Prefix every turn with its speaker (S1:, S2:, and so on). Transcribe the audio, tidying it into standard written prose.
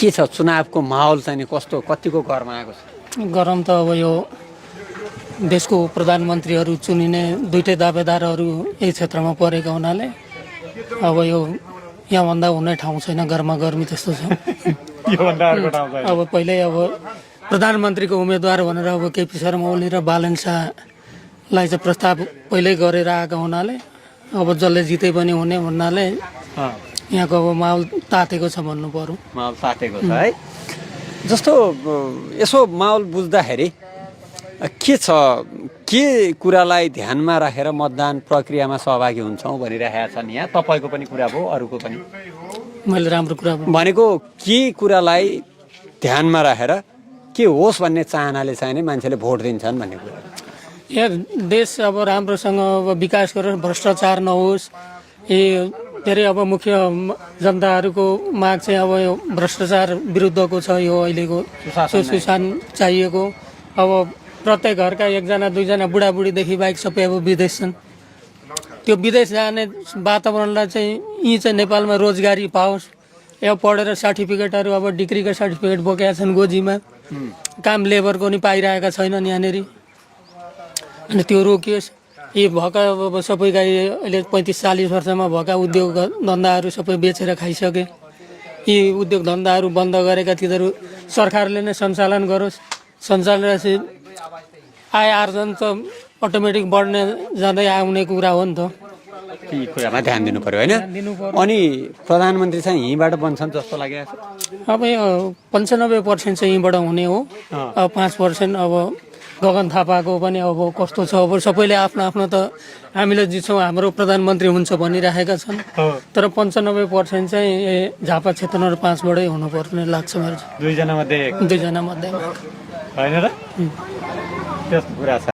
S1: के छ चुनावको माहौल चाहिँ नि कस्तो कतिको गरमा आएको छ?
S2: गरम त अब यो देशको प्रधानमन्त्रीहरू चुनिने दुईटै दावेदारहरू यही क्षेत्रमा परेका हुनाले अब यो यहाँभन्दा हुने ठाउँ छैन, गर्मा गर्मी त्यस्तो छ। अब पहिल्यै अब प्रधानमन्त्रीको उम्मेदवार भनेर अब केपी शर्मा ओली र बालन शाहलाई चाहिँ प्रस्ताव पहिल्यै गरेर आएको हुनाले अब जसले जिते पनि हुने भन्नाले यहाँको अब माहौल तातेको छ भन्नु पर्यो।
S1: माहौल तातेको छ है। जस्तो यसो माहौल बुझ्दाखेरि के छ, के कुरालाई ध्यानमा राखेर मतदान प्रक्रियामा सहभागी हुन्छौँ भनिरहेका छन् यहाँ? तपाईँको पनि कुरा भयो, अरूको पनि।
S2: मैले राम्रो कुरा
S1: भनेको के कुरालाई ध्यानमा राखेर के होस् भन्ने चाहनाले चाहिँ नि मान्छेले भोट दिन्छन् भन्ने कुरा?
S2: यहाँ देश अब राम्रोसँग अब विकास गरेर भ्रष्टाचार नहोस्, के अरे अब मुख्य जनताहरूको माग चाहिँ अब यो भ्रष्टाचार विरुद्धको छ। यो अहिलेको सुशासन चाहिएको। अब प्रत्येक घरका एकजना दुईजना बुढाबुढीदेखि बाहेक सबै अब विदेश छन्। त्यो विदेश जाने वातावरणलाई चाहिँ यहीँ चाहिँ नेपालमा रोजगारी पाओस्। यो पढेर सर्टिफिकेटहरू अब डिग्रीका सर्टिफिकेट बोकेका छन् गोजीमा, काम लेबरको नि पाइरहेका छैनन् यहाँनिर। अनि त्यो रोकियोस्। यी भएका अब सबैका अहिले 35-40 वर्षमा भएका उद्योग धन्दाहरू सबै बेचेर खाइसके। यी उद्योग धन्दाहरू बन्द गरेका तिनीहरू सरकारले नै सञ्चालन गरोस्। सञ्चालन आय आर्जन त अटोमेटिक बढ्ने जाँदै आउने कुरा हो नि त।
S1: ती कुरामा ध्यान दिनु पर्यो होइन? अनि प्रधानमन्त्री चाहिँ यहीँबाट बन्छन् जस्तो लागेको छ।
S2: अब यो 95% चाहिँ यहीँबाट हुने हो। अब 5% अब गगन थापाको पनि अब कस्तो छ, अब सबैले आफ्नो आफ्नो त हामीले जित्छौँ हाम्रो प्रधानमन्त्री हुन्छ भनिराखेका छन्। तर 95% चाहिँ झापा क्षेत्र नम्बर 5बाटै हुनुपर्ने लाग्छ मेरो।
S1: दुईजना मध्ये
S2: होइन र?
S1: त्यस्तो कुरा छ।